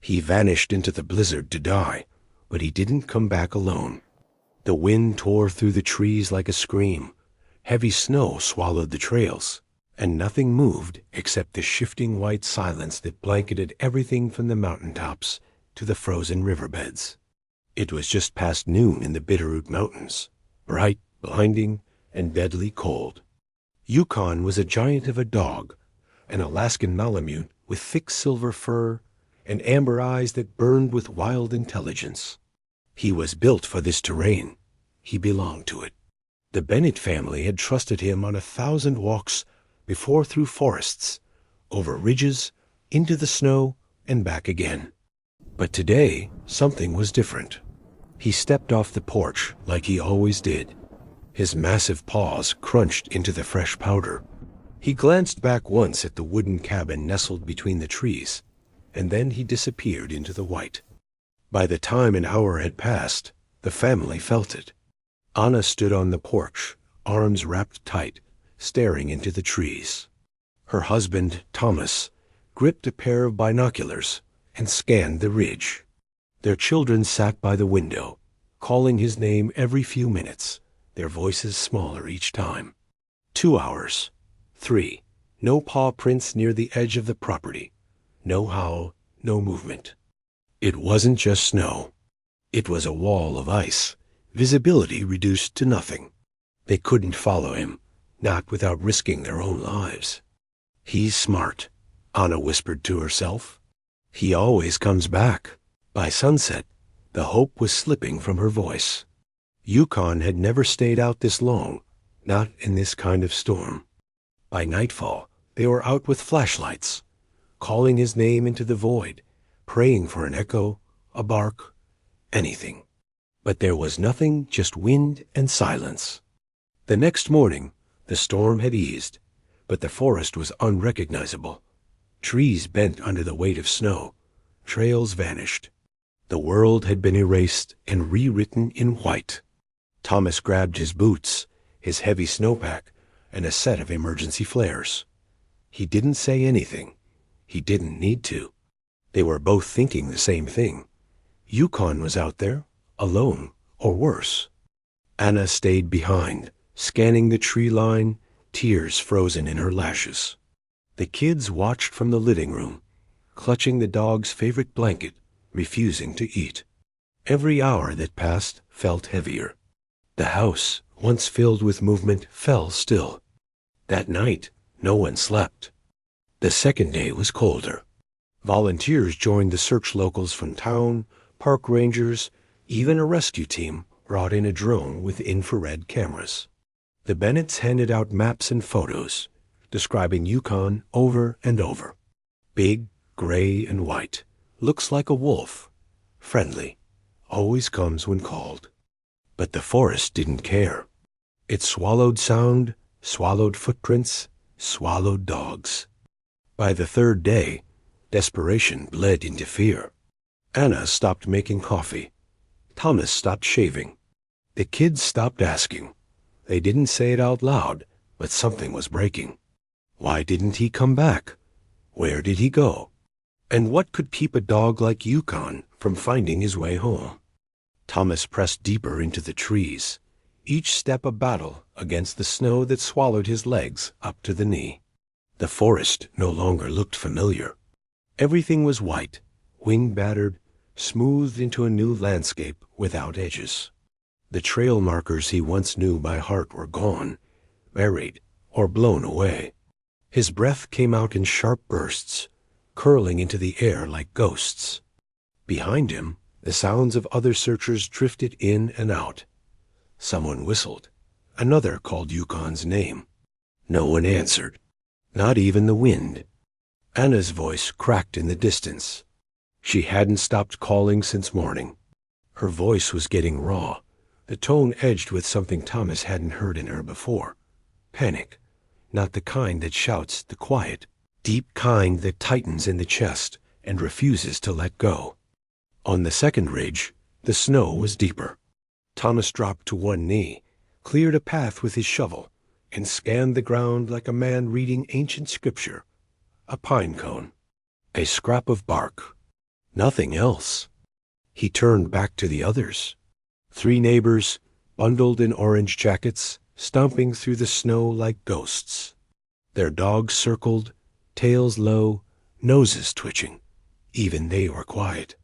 He vanished into the blizzard to die, but he didn't come back alone. The wind tore through the trees like a scream. Heavy snow swallowed the trails, and nothing moved except the shifting white silence that blanketed everything from the mountaintops to the frozen riverbeds. It was just past noon in the Bitterroot Mountains, bright, blinding, and deadly cold. Yukon was a giant of a dog, an Alaskan Malamute with thick silver fur and amber eyes that burned with wild intelligence. He was built for this terrain. He belonged to it. The Bennett family had trusted him on 1,000 walks before, through forests, over ridges, into the snow, and back again. But today, something was different. He stepped off the porch like he always did. His massive paws crunched into the fresh powder. He glanced back once at the wooden cabin nestled between the trees, and then he disappeared into the white. By the time an hour had passed, the family felt it. Anna stood on the porch, arms wrapped tight, staring into the trees. Her husband, Thomas, gripped a pair of binoculars and scanned the ridge. Their children sat by the window, calling his name every few minutes, their voices smaller each time. 2 hours. 3. No paw prints near the edge of the property. No howl, no movement. It wasn't just snow. It was a wall of ice, visibility reduced to nothing. They couldn't follow him, not without risking their own lives. He's smart, Anna whispered to herself. He always comes back. By sunset, the hope was slipping from her voice. Yukon had never stayed out this long, not in this kind of storm. By nightfall, they were out with flashlights, calling his name into the void, praying for an echo, a bark, anything. But there was nothing, just wind and silence. The next morning, the storm had eased, but the forest was unrecognizable. Trees bent under the weight of snow. Trails vanished. The world had been erased and rewritten in white. Thomas grabbed his boots, his heavy snowpack, and a set of emergency flares. He didn't say anything. He didn't need to. They were both thinking the same thing. Yukon was out there, alone, or worse. Anna stayed behind, scanning the tree line, tears frozen in her lashes. The kids watched from the living room, clutching the dog's favorite blanket, refusing to eat. Every hour that passed felt heavier. The house, once filled with movement, fell still. That night, no one slept. The second day was colder. Volunteers joined the search locals from town, park rangers, even a rescue team brought in a drone with infrared cameras. The Bennetts handed out maps and photos, describing Yukon over and over. Big, gray, and white. Looks like a wolf. Friendly. Always comes when called. But the forest didn't care. It swallowed sound, swallowed footprints, swallowed dogs. By the third day, desperation bled into fear. Anna stopped making coffee. Thomas stopped shaving. The kids stopped asking. They didn't say it out loud, but something was breaking. Why didn't he come back? Where did he go? And what could keep a dog like Yukon from finding his way home? Thomas pressed deeper into the trees, each step a battle against the snow that swallowed his legs up to the knee. The forest no longer looked familiar. Everything was white, wind-battered, smoothed into a new landscape without edges. The trail markers he once knew by heart were gone, buried, or blown away. His breath came out in sharp bursts, curling into the air like ghosts. Behind him, the sounds of other searchers drifted in and out. Someone whistled. Another called Yukon's name. No one answered, not even the wind. Anna's voice cracked in the distance. She hadn't stopped calling since morning. Her voice was getting raw, the tone edged with something Thomas hadn't heard in her before. Panic, not the kind that shouts, the quiet, deep kind that tightens in the chest and refuses to let go. On the second ridge, the snow was deeper. Thomas dropped to one knee, cleared a path with his shovel, and scanned the ground like a man reading ancient scripture. A pine cone. A scrap of bark. Nothing else. He turned back to the others. 3 neighbors, bundled in orange jackets, stomping through the snow like ghosts. Their dogs circled, tails low, noses twitching. Even they were quiet.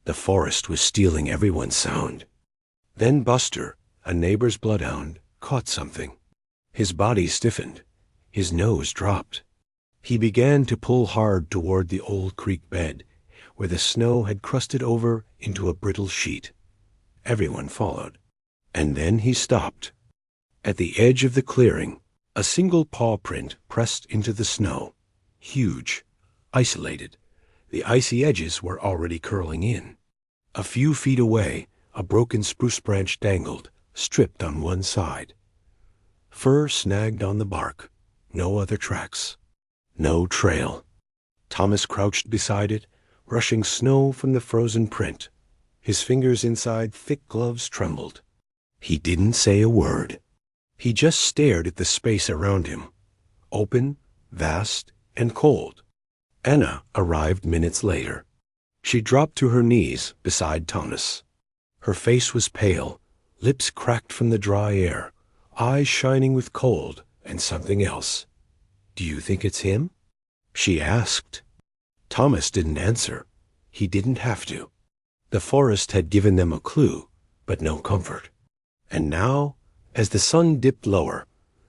The forest was stealing everyone's sound. Then Buster, a neighbor's bloodhound, caught something. His body stiffened. His nose dropped. He began to pull hard toward the old creek bed, where the snow had crusted over into a brittle sheet. Everyone followed. And then he stopped. At the edge of the clearing, a single paw print pressed into the snow. Huge, isolated. The icy edges were already curling in. A few feet away, a broken spruce branch dangled, stripped on one side. Fur snagged on the bark. No other tracks. No trail. Thomas crouched beside it, brushing snow from the frozen print. His fingers inside thick gloves trembled. He didn't say a word. He just stared at the space around him. Open, vast, and cold. Anna arrived minutes later. She dropped to her knees beside Thomas. Her face was pale, lips cracked from the dry air, eyes shining with cold and something else. "Do you think it's him?" she asked. Thomas didn't answer. He didn't have to. The forest had given them a clue, but no comfort. And now, as the sun dipped lower,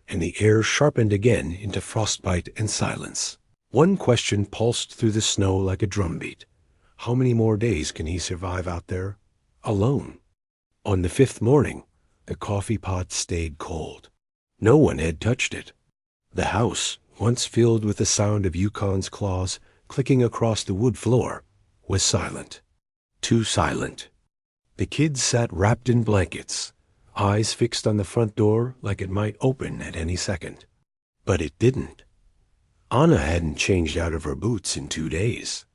and the air sharpened again into frostbite and silence, one question pulsed through the snow like a drumbeat. How many more days can he survive out there, alone? On the 5th morning, the coffee pot stayed cold. No one had touched it. The house, once filled with the sound of Yukon's claws clicking across the wood floor, was silent. Too silent. The kids sat wrapped in blankets, eyes fixed on the front door like it might open at any second. But it didn't. Anna hadn't changed out of her boots in 2 days.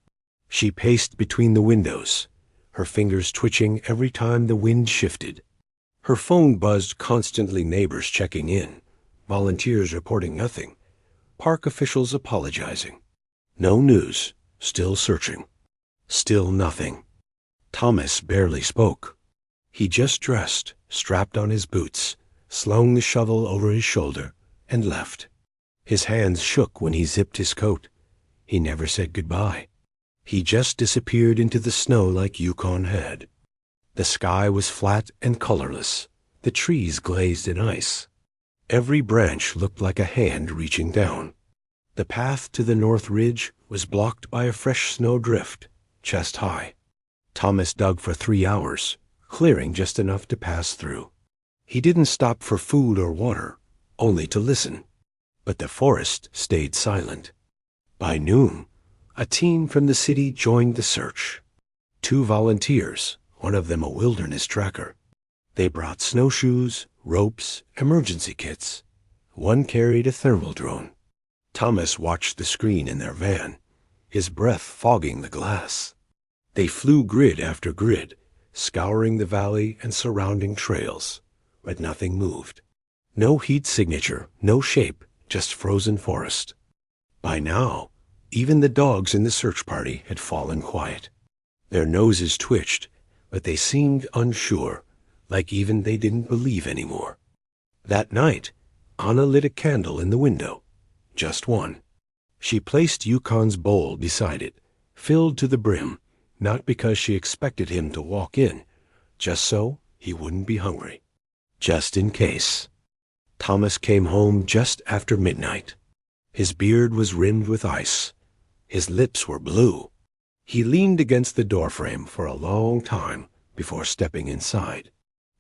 She paced between the windows, her fingers twitching every time the wind shifted. Her phone buzzed constantly, neighbors checking in, volunteers reporting nothing, park officials apologizing. No news, still searching. Still nothing. Thomas barely spoke. He just dressed, strapped on his boots, slung the shovel over his shoulder, and left. His hands shook when he zipped his coat. He never said goodbye. He just disappeared into the snow like Yukon had. The sky was flat and colorless, the trees glazed in ice. Every branch looked like a hand reaching down. The path to the north ridge was blocked by a fresh snow drift, chest high. Thomas dug for 3 hours, clearing just enough to pass through. He didn't stop for food or water, only to listen. But the forest stayed silent. By noon, a team from the city joined the search. 2 volunteers, one of them a wilderness tracker. They brought snowshoes, ropes, emergency kits. One carried a thermal drone. Thomas watched the screen in their van, his breath fogging the glass. They flew grid after grid, scouring the valley and surrounding trails, but nothing moved. No heat signature, no shape, just frozen forest. By now, even the dogs in the search party had fallen quiet. Their noses twitched, but they seemed unsure, like even they didn't believe anymore. That night, Anna lit a candle in the window. Just one. She placed Yukon's bowl beside it, filled to the brim, not because she expected him to walk in, just so he wouldn't be hungry. Just in case. Thomas came home just after midnight. His beard was rimmed with ice. His lips were blue. He leaned against the doorframe for a long time before stepping inside.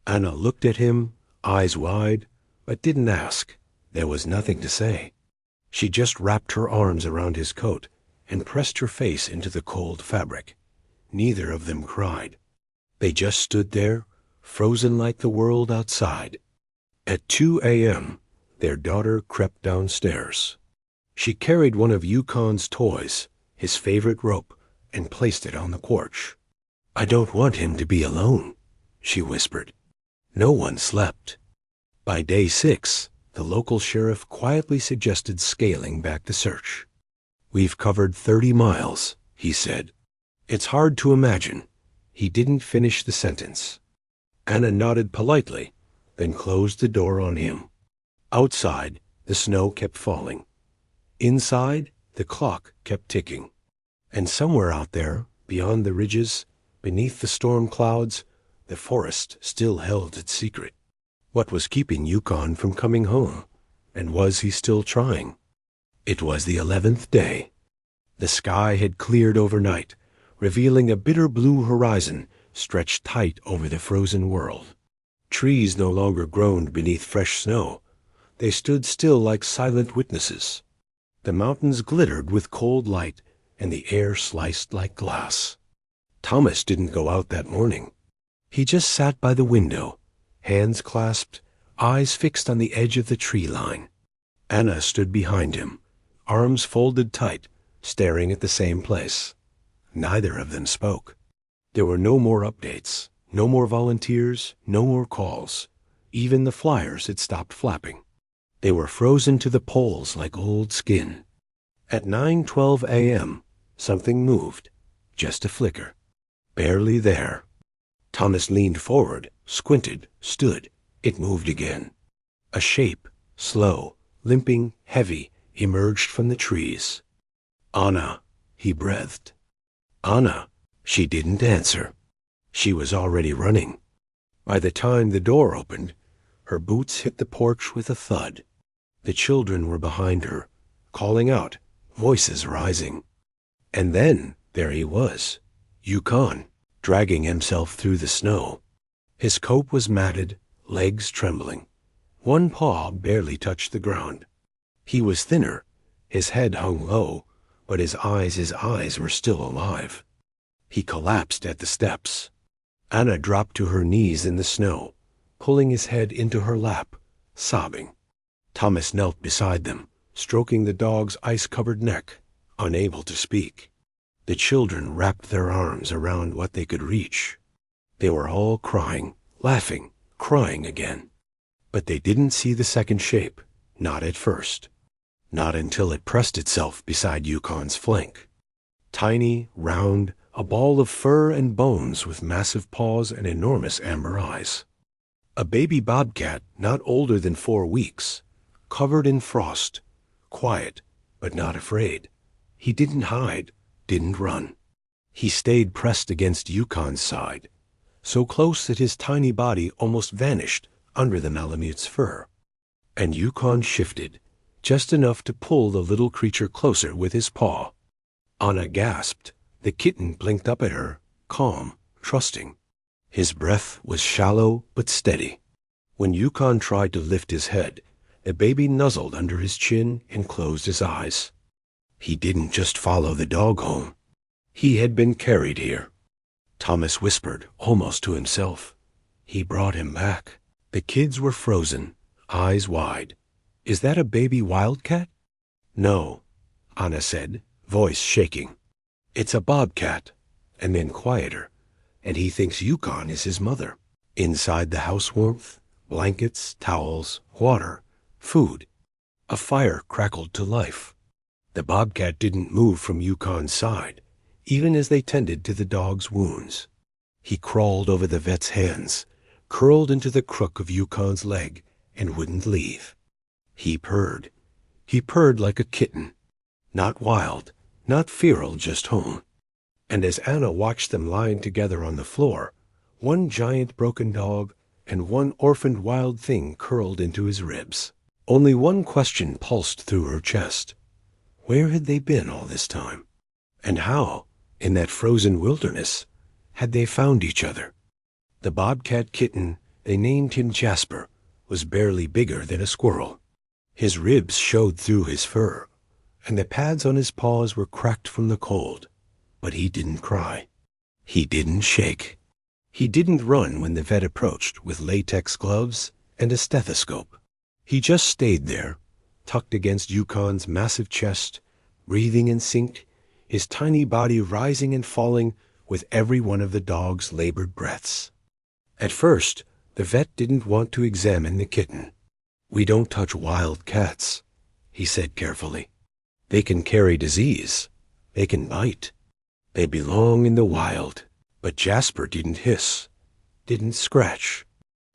Anna looked at him, eyes wide, but didn't ask. There was nothing to say. She just wrapped her arms around his coat and pressed her face into the cold fabric. Neither of them cried. They just stood there, frozen like the world outside. At 2 a.m., their daughter crept downstairs. She carried one of Yukon's toys, his favorite rope, and placed it on the porch. "I don't want him to be alone," she whispered. No one slept. By day 6, the local sheriff quietly suggested scaling back the search. "We've covered 30 miles," he said. It's hard to imagine. He didn't finish the sentence. Anna nodded politely, then closed the door on him. Outside, the snow kept falling. Inside, the clock kept ticking. And somewhere out there, beyond the ridges, beneath the storm clouds, the forest still held its secret. What was keeping Yukon from coming home? And was he still trying? It was the 11th day. The sky had cleared overnight, revealing a bitter blue horizon stretched tight over the frozen world. Trees no longer groaned beneath fresh snow. They stood still like silent witnesses. The mountains glittered with cold light, and the air sliced like glass. Thomas didn't go out that morning. He just sat by the window, hands clasped, eyes fixed on the edge of the tree line. Anna stood behind him, arms folded tight, staring at the same place. Neither of them spoke. There were no more updates, no more volunteers, no more calls. Even the flyers had stopped flapping. They were frozen to the poles like old skin. At 9:12 a.m., something moved, just a flicker. Barely there. Thomas leaned forward, squinted, stood. It moved again. A shape, slow, limping, heavy, emerged from the trees. "Anna," he breathed. "Anna." She didn't answer. She was already running. By the time the door opened, her boots hit the porch with a thud. The children were behind her, calling out, voices rising. And then there he was, Yukon, dragging himself through the snow. His coat was matted, legs trembling. One paw barely touched the ground. He was thinner, his head hung low, but his eyes were still alive. He collapsed at the steps. Anna dropped to her knees in the snow, pulling his head into her lap, sobbing. Thomas knelt beside them, stroking the dog's ice-covered neck, unable to speak. The children wrapped their arms around what they could reach. They were all crying, laughing, crying again. But they didn't see the second shape, not at first. Not until it pressed itself beside Yukon's flank. Tiny, round, a ball of fur and bones with massive paws and enormous amber eyes. A baby bobcat not older than 4 weeks, covered in frost, quiet, but not afraid. He didn't hide, didn't run. He stayed pressed against Yukon's side, so close that his tiny body almost vanished under the Malamute's fur. And Yukon shifted, just enough to pull the little creature closer with his paw. Anna gasped. The kitten blinked up at her, calm, trusting. His breath was shallow but steady. When Yukon tried to lift his head, the baby nuzzled under his chin and closed his eyes. He didn't just follow the dog home. He had been carried here. Thomas whispered, almost to himself. He brought him back. The kids were frozen, eyes wide. "Is that a baby wildcat?" "No," Anna said, voice shaking. "It's a bobcat," and then quieter, "and he thinks Yukon is his mother." Inside the house warmth, blankets, towels, water, food. A fire crackled to life. The bobcat didn't move from Yukon's side, even as they tended to the dog's wounds. He crawled over the vet's hands, curled into the crook of Yukon's leg, and wouldn't leave. He purred. He purred like a kitten. Not wild, not feral, just home. And as Anna watched them lying together on the floor, one giant broken dog and one orphaned wild thing curled into his ribs. Only one question pulsed through her chest. Where had they been all this time? And how, in that frozen wilderness, had they found each other? The bobcat kitten, they named him Jasper, was barely bigger than a squirrel. His ribs showed through his fur, and the pads on his paws were cracked from the cold. But he didn't cry. He didn't shake. He didn't run when the vet approached with latex gloves and a stethoscope. He just stayed there, tucked against Yukon's massive chest, breathing in sync, his tiny body rising and falling with every one of the dog's labored breaths. At first, the vet didn't want to examine the kitten. "We don't touch wild cats," he said carefully. "They can carry disease. They can bite." They belong in the wild. But Jasper didn't hiss, didn't scratch.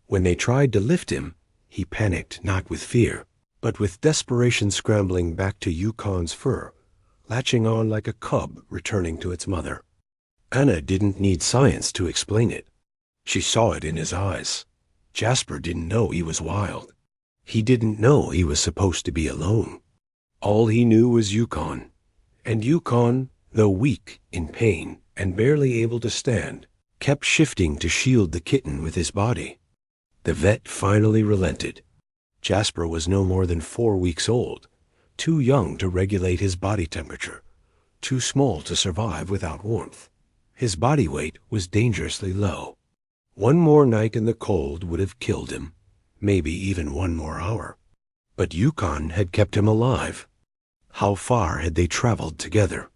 When they tried to lift him, he panicked not with fear, but with desperation, scrambling back to Yukon's fur, latching on like a cub returning to its mother. Anna didn't need science to explain it. She saw it in his eyes. Jasper didn't know he was wild. He didn't know he was supposed to be alone. All he knew was Yukon. And Yukon, though weak, in pain, and barely able to stand, kept shifting to shield the kitten with his body. The vet finally relented. Jasper was no more than 4 weeks old, too young to regulate his body temperature, too small to survive without warmth. His body weight was dangerously low. One more night in the cold would have killed him, maybe even 1 more hour. But Yukon had kept him alive. How far had they traveled together?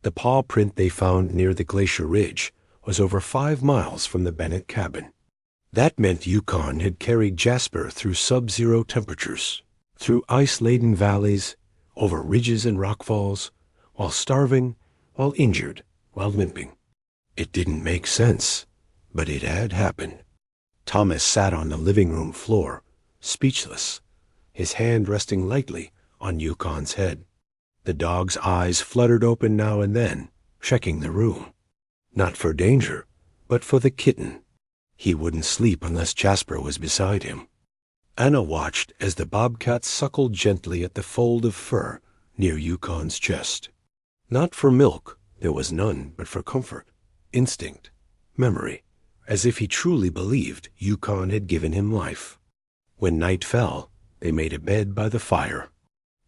The paw print they found near the glacier ridge was over 5 miles from the Bennett cabin. That meant Yukon had carried Jasper through sub-zero temperatures, through ice-laden valleys, over ridges and rockfalls, while starving, while injured, while limping. It didn't make sense, but it had happened. Thomas sat on the living room floor, speechless, his hand resting lightly on Yukon's head. The dog's eyes fluttered open now and then, checking the room. Not for danger, but for the kitten. He wouldn't sleep unless Jasper was beside him. Anna watched as the bobcat suckled gently at the fold of fur near Yukon's chest. Not for milk, there was none, but for comfort, instinct, memory, as if he truly believed Yukon had given him life. When night fell, they made a bed by the fire.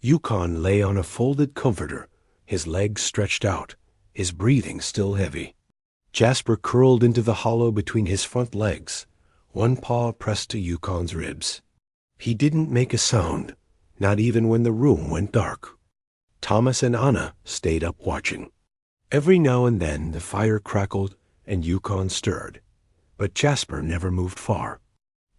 Yukon lay on a folded comforter, his legs stretched out, his breathing still heavy. Jasper curled into the hollow between his front legs, one paw pressed to Yukon's ribs. He didn't make a sound, not even when the room went dark. Thomas and Anna stayed up watching. Every now and then the fire crackled and Yukon stirred, but Jasper never moved far.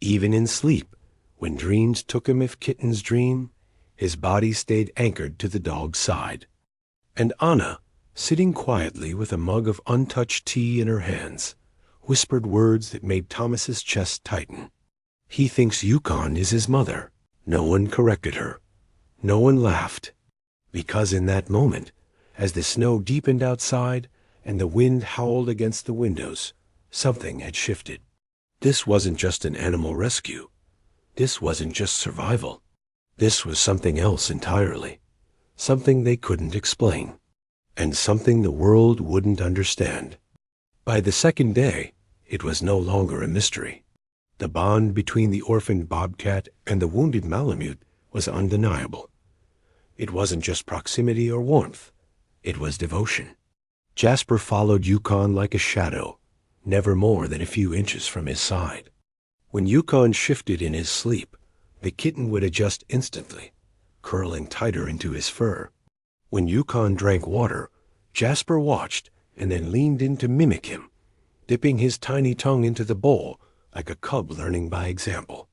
Even in sleep, when dreams took him if kittens dream, his body stayed anchored to the dog's side. And Anna, sitting quietly with a mug of untouched tea in her hands, whispered words that made Thomas's chest tighten. He thinks Yukon is his mother. No one corrected her. No one laughed. Because in that moment, as the snow deepened outside and the wind howled against the windows, something had shifted. This wasn't just an animal rescue. This wasn't just survival. This was something else entirely. Something they couldn't explain. And something the world wouldn't understand. By the second day, it was no longer a mystery. The bond between the orphaned bobcat and the wounded Malamute was undeniable. It wasn't just proximity or warmth. It was devotion. Jasper followed Yukon like a shadow, never more than a few inches from his side. When Yukon shifted in his sleep, the kitten would adjust instantly, curling tighter into his fur. When Yukon drank water, Jasper watched and then leaned in to mimic him, dipping his tiny tongue into the bowl like a cub learning by example.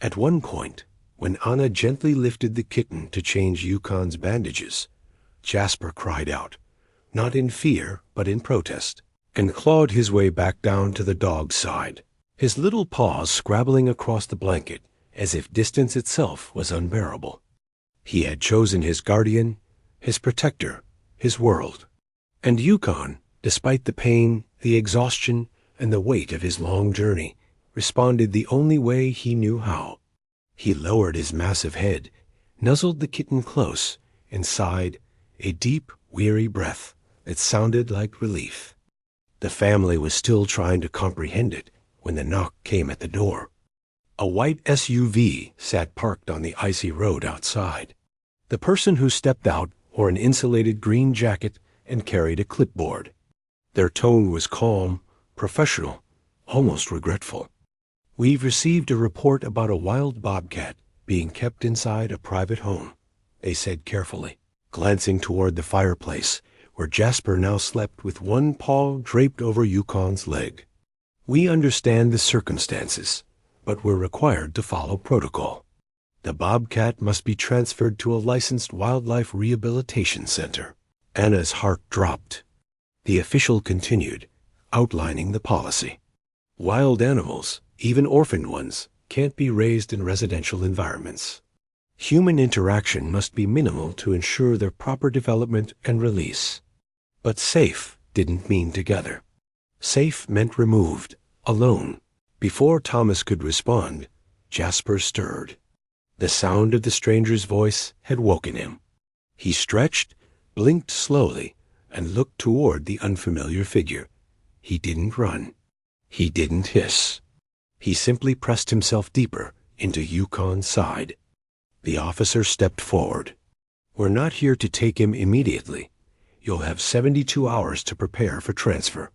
At one point, when Anna gently lifted the kitten to change Yukon's bandages, Jasper cried out, not in fear but in protest, and clawed his way back down to the dog's side, his little paws scrabbling across the blanket as if distance itself was unbearable. He had chosen his guardian, his protector, his world. And Yukon, despite the pain, the exhaustion, and the weight of his long journey, responded the only way he knew how. He lowered his massive head, nuzzled the kitten close, and sighed a deep, weary breath that sounded like relief. The family was still trying to comprehend it when the knock came at the door. A white SUV sat parked on the icy road outside. The person who stepped out wore an insulated green jacket and carried a clipboard. Their tone was calm, professional, almost regretful. "We've received a report about a wild bobcat being kept inside a private home," they said carefully, glancing toward the fireplace, where Jasper now slept with one paw draped over Yukon's leg. "We understand the circumstances, but we're required to follow protocol. The bobcat must be transferred to a licensed wildlife rehabilitation center." Anna's heart dropped. The official continued, outlining the policy. Wild animals, even orphaned ones, can't be raised in residential environments. Human interaction must be minimal to ensure their proper development and release. But safe didn't mean together. Safe meant removed, alone. Before Thomas could respond, Jasper stirred. The sound of the stranger's voice had woken him. He stretched, blinked slowly, and looked toward the unfamiliar figure. He didn't run. He didn't hiss. He simply pressed himself deeper into Yukon's side. The officer stepped forward. "We're not here to take him immediately. You'll have 72 hours to prepare for transfer.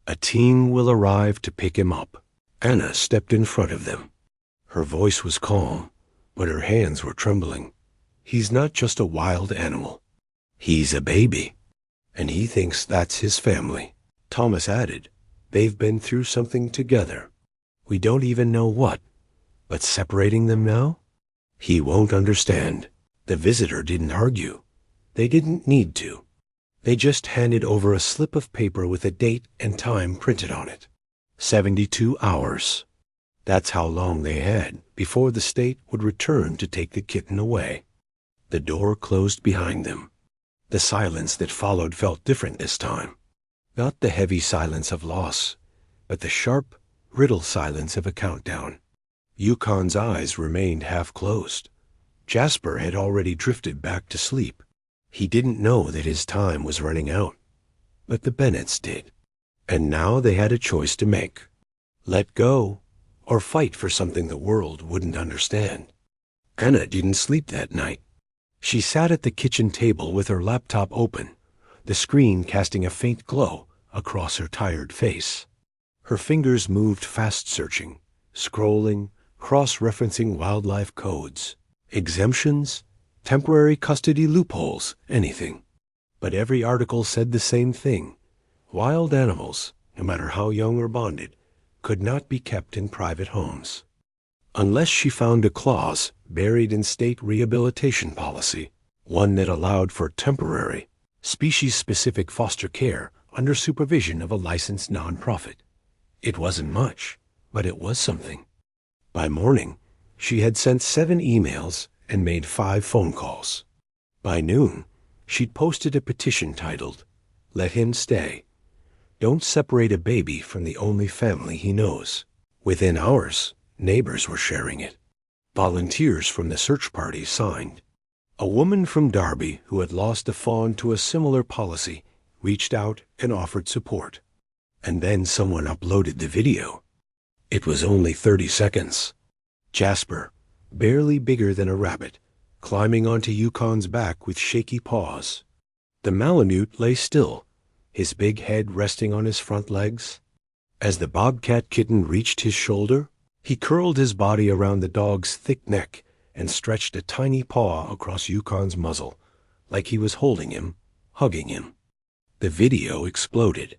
A team will arrive to pick him up." Anna stepped in front of them. Her voice was calm, but her hands were trembling. "He's not just a wild animal. He's a baby, and he thinks that's his family." Thomas added, "They've been through something together. We don't even know what, but separating them now? He won't understand." The visitor didn't argue. They didn't need to. They just handed over a slip of paper with a date and time printed on it. 72 hours. That's how long they had before the state would return to take the kitten away. The door closed behind them. The silence that followed felt different this time. Not the heavy silence of loss, but the sharp, brittle silence of a countdown. Yukon's eyes remained half closed. Jasper had already drifted back to sleep. He didn't know that his time was running out, but the Bennetts did. And now they had a choice to make. Let go, or fight for something the world wouldn't understand. Anna didn't sleep that night. She sat at the kitchen table with her laptop open, the screen casting a faint glow across her tired face. Her fingers moved fast searching, scrolling, cross-referencing wildlife codes, exemptions, temporary custody loopholes, anything. But every article said the same thing. Wild animals, no matter how young or bonded, could not be kept in private homes. Unless she found a clause buried in state rehabilitation policy, one that allowed for temporary, species-specific foster care under supervision of a licensed nonprofit. It wasn't much, but it was something. By morning, she had sent 7 emails and made 5 phone calls. By noon, she'd posted a petition titled, "Let him stay. Don't separate a baby from the only family he knows." Within hours, neighbors were sharing it. Volunteers from the search party signed. A woman from Derby who had lost a fawn to a similar policy reached out and offered support. And then someone uploaded the video. It was only 30 seconds. Jasper, barely bigger than a rabbit, climbing onto Yukon's back with shaky paws. The Malamute lay still, his big head resting on his front legs. As the Bobcat kitten reached his shoulder, he curled his body around the dog's thick neck and stretched a tiny paw across Yukon's muzzle, like he was holding him, hugging him. The video exploded.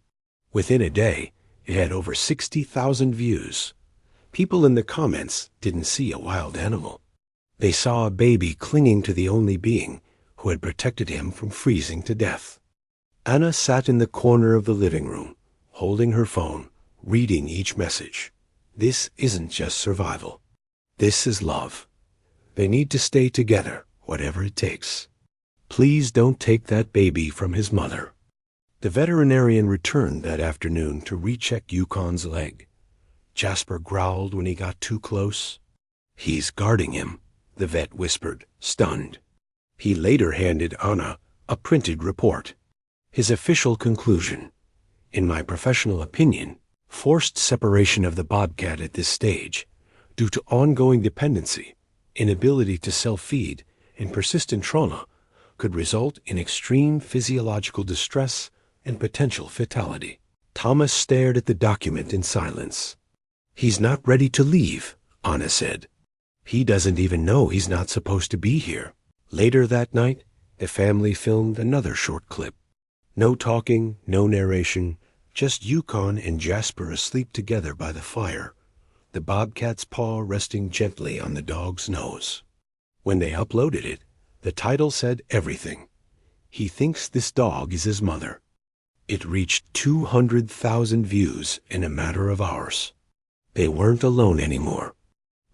Within a day, it had over 60,000 views. People in the comments didn't see a wild animal. They saw a baby clinging to the only being who had protected him from freezing to death. Anna sat in the corner of the living room, holding her phone, reading each message. This isn't just survival. This is love. They need to stay together, whatever it takes. Please don't take that baby from his mother. The veterinarian returned that afternoon to recheck Yukon's leg. Jasper growled when he got too close. "He's guarding him," the vet whispered, stunned. He later handed Anna a printed report. His official conclusion: "In my professional opinion, forced separation of the bobcat at this stage, due to ongoing dependency, inability to self-feed, and persistent trauma, could result in extreme physiological distress and potential fatality." Thomas stared at the document in silence. "He's not ready to leave," Anna said. "He doesn't even know he's not supposed to be here." Later that night, the family filmed another short clip. No talking, no narration, just Yukon and Jasper asleep together by the fire, the bobcat's paw resting gently on the dog's nose. When they uploaded it, the title said everything. "He thinks this dog is his mother." It reached 200,000 views in a matter of hours. They weren't alone anymore.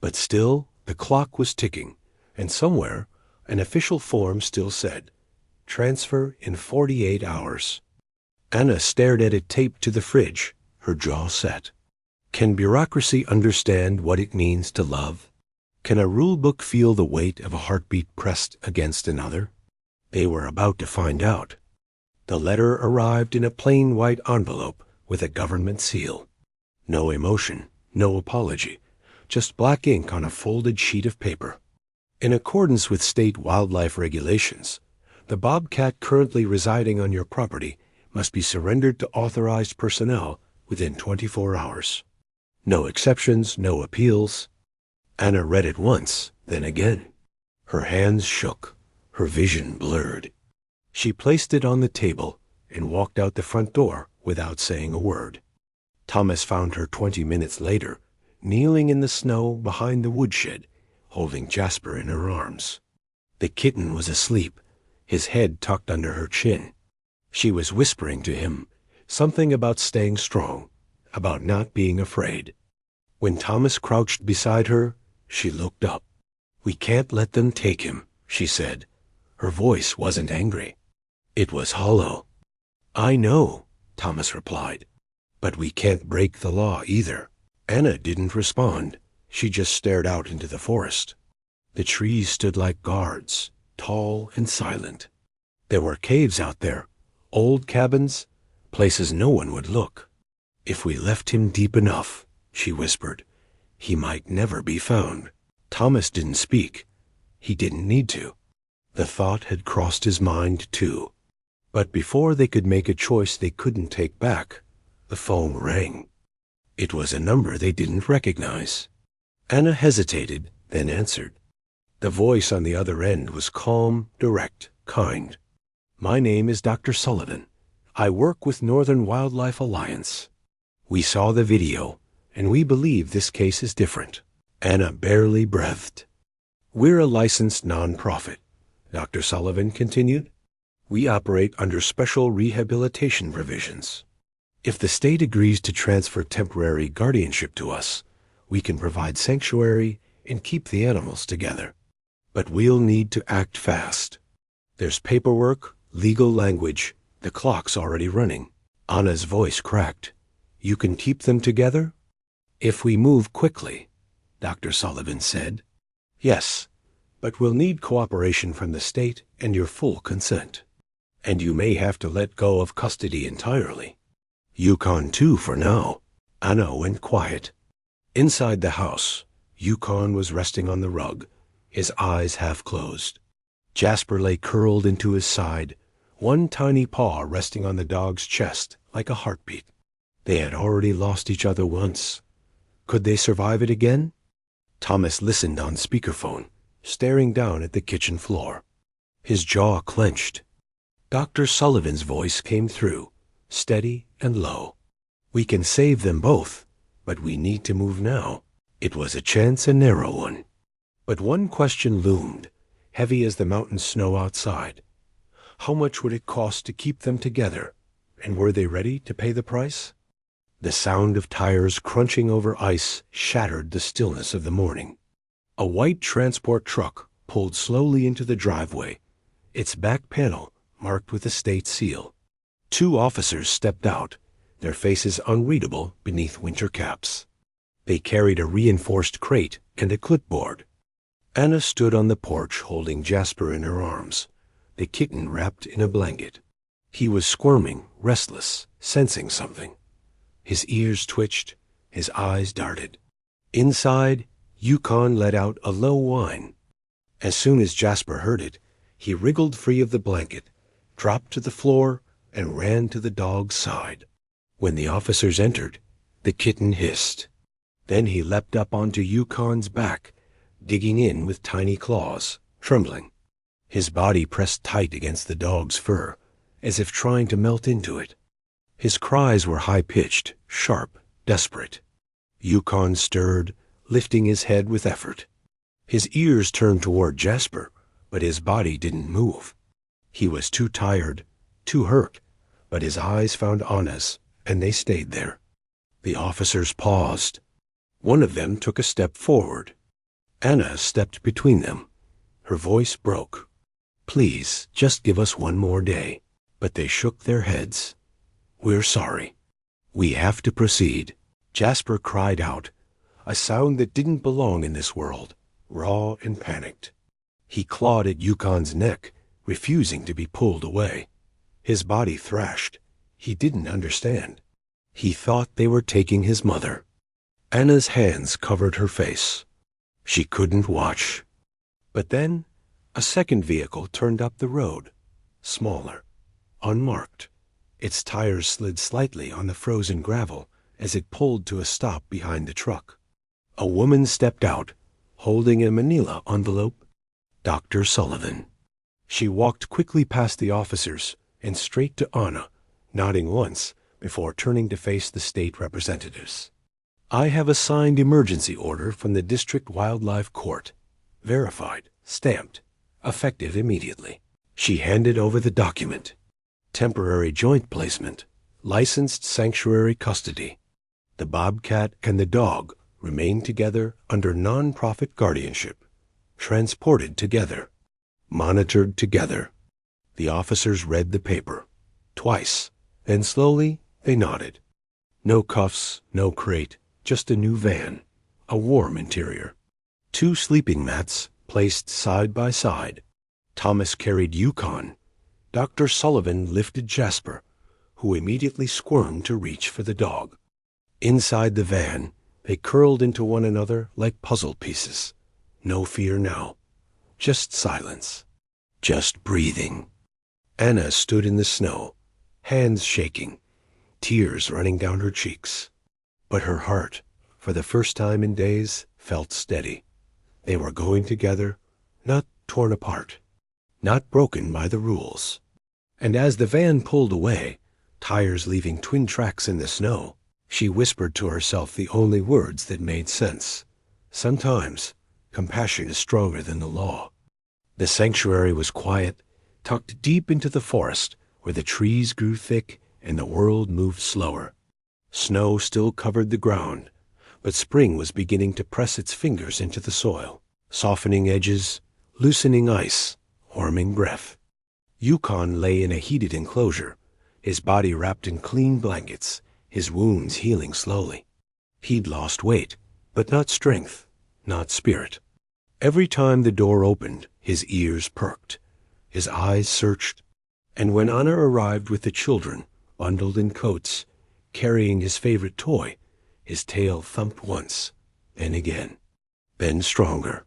But still, the clock was ticking, and somewhere, an official form still said, "Transfer in 48 hours." Anna stared at it taped to the fridge, her jaw set. Can bureaucracy understand what it means to love? Can a rule book feel the weight of a heartbeat pressed against another? They were about to find out. The letter arrived in a plain white envelope with a government seal. No emotion, no apology, just black ink on a folded sheet of paper. In accordance with state wildlife regulations, the bobcat currently residing on your property must be surrendered to authorized personnel within 24 hours. No exceptions, no appeals. Anna read it once, then again. Her hands shook, her vision blurred. She placed it on the table and walked out the front door without saying a word. Thomas found her 20 minutes later, kneeling in the snow behind the woodshed, holding Jasper in her arms. The kitten was asleep, his head tucked under her chin. She was whispering to him, something about staying strong, about not being afraid. When Thomas crouched beside her, she looked up. "We can't let them take him," she said. Her voice wasn't angry. It was hollow. "I know," Thomas replied. "But we can't break the law either." Anna didn't respond. She just stared out into the forest. The trees stood like guards, tall and silent. There were caves out there, old cabins, places no one would look. "If we left him deep enough," she whispered, "he might never be found." Thomas didn't speak. He didn't need to. The thought had crossed his mind, too. But before they could make a choice they couldn't take back, the phone rang. It was a number they didn't recognize. Anna hesitated, then answered. The voice on the other end was calm, direct, kind. "My name is Dr. Sullivan. I work with Northern Wildlife Alliance. We saw the video, and we believe this case is different." Anna barely breathed. "We're a licensed nonprofit," Dr. Sullivan continued. "We operate under special rehabilitation provisions. If the state agrees to transfer temporary guardianship to us, we can provide sanctuary and keep the animals together. But we'll need to act fast. There's paperwork, legal language. The clock's already running." Anna's voice cracked. "You can keep them together?" "If we move quickly," Dr. Sullivan said. "Yes, but we'll need cooperation from the state and your full consent. And you may have to let go of custody entirely. Yukon too for now." Anna went quiet. Inside the house, Yukon was resting on the rug, his eyes half closed. Jasper lay curled into his side, one tiny paw resting on the dog's chest like a heartbeat. They had already lost each other once. Could they survive it again? Thomas listened on speakerphone, staring down at the kitchen floor. His jaw clenched. Dr. Sullivan's voice came through, steady and low. "We can save them both, but we need to move now." It was a chance, a narrow one. But one question loomed, heavy as the mountain snow outside. How much would it cost to keep them together, and were they ready to pay the price? The sound of tires crunching over ice shattered the stillness of the morning. A white transport truck pulled slowly into the driveway, its back panel marked with a state seal. Two officers stepped out, their faces unreadable beneath winter caps. They carried a reinforced crate and a clipboard. Anna stood on the porch holding Jasper in her arms, the kitten wrapped in a blanket. He was squirming, restless, sensing something. His ears twitched, his eyes darted. Inside, Yukon let out a low whine. As soon as Jasper heard it, he wriggled free of the blanket, dropped to the floor, and ran to the dog's side. When the officers entered, the kitten hissed. Then he leapt up onto Yukon's back, digging in with tiny claws, trembling. His body pressed tight against the dog's fur, as if trying to melt into it. His cries were high-pitched, sharp, desperate. Yukon stirred, lifting his head with effort. His ears turned toward Jasper, but his body didn't move. He was too tired, too hurt, but his eyes found Anna's, and they stayed there. The officers paused. One of them took a step forward. Anna stepped between them. Her voice broke. "Please, just give us one more day." But they shook their heads. "We're sorry. We have to proceed." Jasper cried out, a sound that didn't belong in this world, raw and panicked. He clawed at Yukon's neck, refusing to be pulled away. His body thrashed. He didn't understand. He thought they were taking his mother. Anna's hands covered her face. She couldn't watch. But then a second vehicle turned up the road, smaller, unmarked. Its tires slid slightly on the frozen gravel as it pulled to a stop behind the truck. A woman stepped out, holding a manila envelope. Dr. Sullivan. She walked quickly past the officers and straight to Anna, nodding once before turning to face the state representatives. "I have a signed emergency order from the District Wildlife Court. Verified, stamped, effective immediately." She handed over the document. Temporary joint placement, licensed sanctuary custody. The Bobcat and the dog remain together under non-profit guardianship, transported together, monitored together. The officers read the paper, twice, and slowly they nodded. No cuffs, no crate, just a new van, a warm interior. 2 sleeping mats placed side by side. Thomas carried Yukon. Dr. Sullivan lifted Jasper, who immediately squirmed to reach for the dog. Inside the van, they curled into one another like puzzle pieces. No fear now. Just silence. Just breathing. Anna stood in the snow, hands shaking, tears running down her cheeks. But her heart, for the first time in days, felt steady. They were going together, not torn apart, not broken by the rules. And as the van pulled away, tires leaving twin tracks in the snow, she whispered to herself the only words that made sense. Sometimes compassion is stronger than the law. The sanctuary was quiet, tucked deep into the forest where the trees grew thick and the world moved slower. Snow still covered the ground, but spring was beginning to press its fingers into the soil, softening edges, loosening ice, warming breath. Yukon lay in a heated enclosure, his body wrapped in clean blankets, his wounds healing slowly. He'd lost weight, but not strength, not spirit. Every time the door opened, his ears perked, his eyes searched, and when Anna arrived with the children, bundled in coats, carrying his favorite toy, his tail thumped once, and again, then stronger.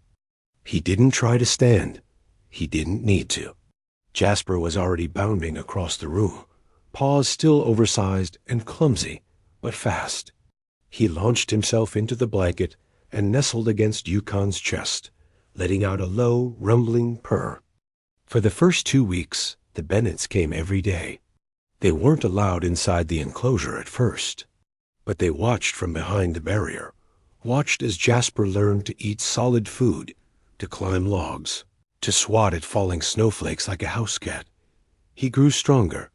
He didn't try to stand. He didn't need to. Jasper was already bounding across the room, paws still oversized and clumsy, but fast. He launched himself into the blanket and nestled against Yukon's chest, letting out a low, rumbling purr. For the first 2 weeks, the Bennetts came every day. They weren't allowed inside the enclosure at first, but they watched from behind the barrier, watched as Jasper learned to eat solid food, to climb logs, to swat at falling snowflakes like a house cat. He grew stronger.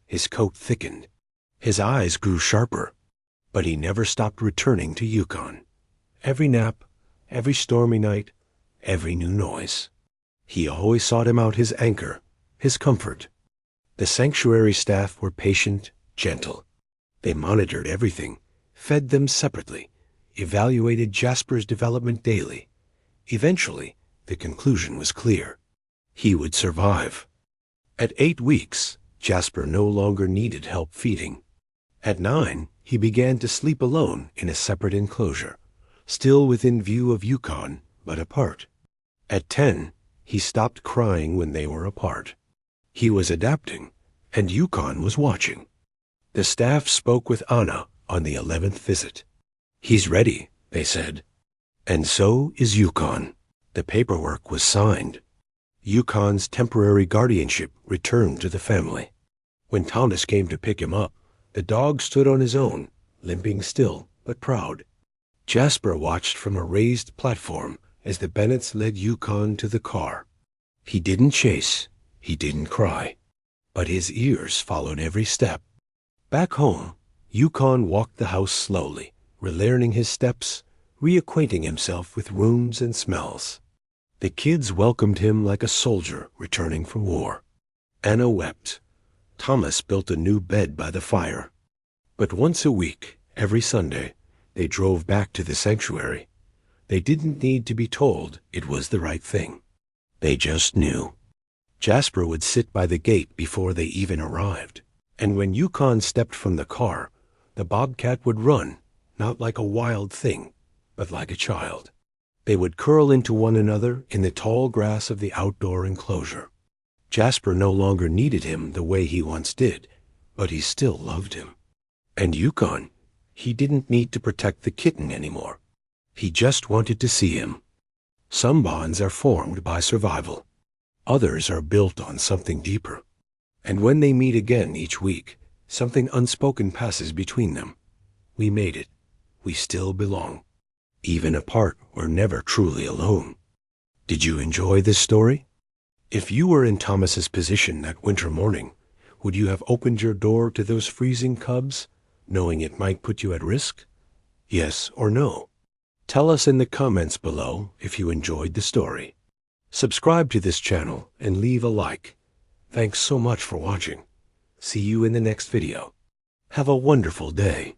His coat thickened. His eyes grew sharper. But he never stopped returning to Yukon. Every nap, every stormy night, every new noise. He always sought him out his anchor, his comfort. The sanctuary staff were patient, gentle. They monitored everything, fed them separately, evaluated Jasper's development daily. Eventually, the conclusion was clear. He would survive. At 8 weeks, Jasper no longer needed help feeding. At 9, he began to sleep alone in a separate enclosure, still within view of Yukon, but apart. At 10, he stopped crying when they were apart. He was adapting, and Yukon was watching. The staff spoke with Anna on the 11th visit. "He's ready," they said. And so is Yukon. The paperwork was signed. Yukon's temporary guardianship returned to the family. When Thomas came to pick him up, the dog stood on his own, limping still, but proud. Jasper watched from a raised platform as the Bennetts led Yukon to the car. He didn't chase. He didn't cry. but his ears followed every step. Back home, Yukon walked the house slowly, relearning his steps, reacquainting himself with rooms and smells. The kids welcomed him like a soldier returning from war. Anna wept. Thomas built a new bed by the fire. But once a week, every Sunday, they drove back to the sanctuary. They didn't need to be told it was the right thing. They just knew. Jasper would sit by the gate before they even arrived. And when Yukon stepped from the car, the Bobcat would run, not like a wild thing, but like a child. They would curl into one another in the tall grass of the outdoor enclosure. Jasper no longer needed him the way he once did, but he still loved him. And Yukon, he didn't need to protect the kitten anymore. He just wanted to see him. Some bonds are formed by survival. Others are built on something deeper. And when they meet again each week, something unspoken passes between them. We made it. We still belong. Even apart, we're never truly alone. Did you enjoy this story? If you were in Thomas's position that winter morning, would you have opened your door to those freezing cubs, knowing it might put you at risk? Yes or no? Tell us in the comments below if you enjoyed the story. Subscribe to this channel and leave a like. Thanks so much for watching. See you in the next video. Have a wonderful day.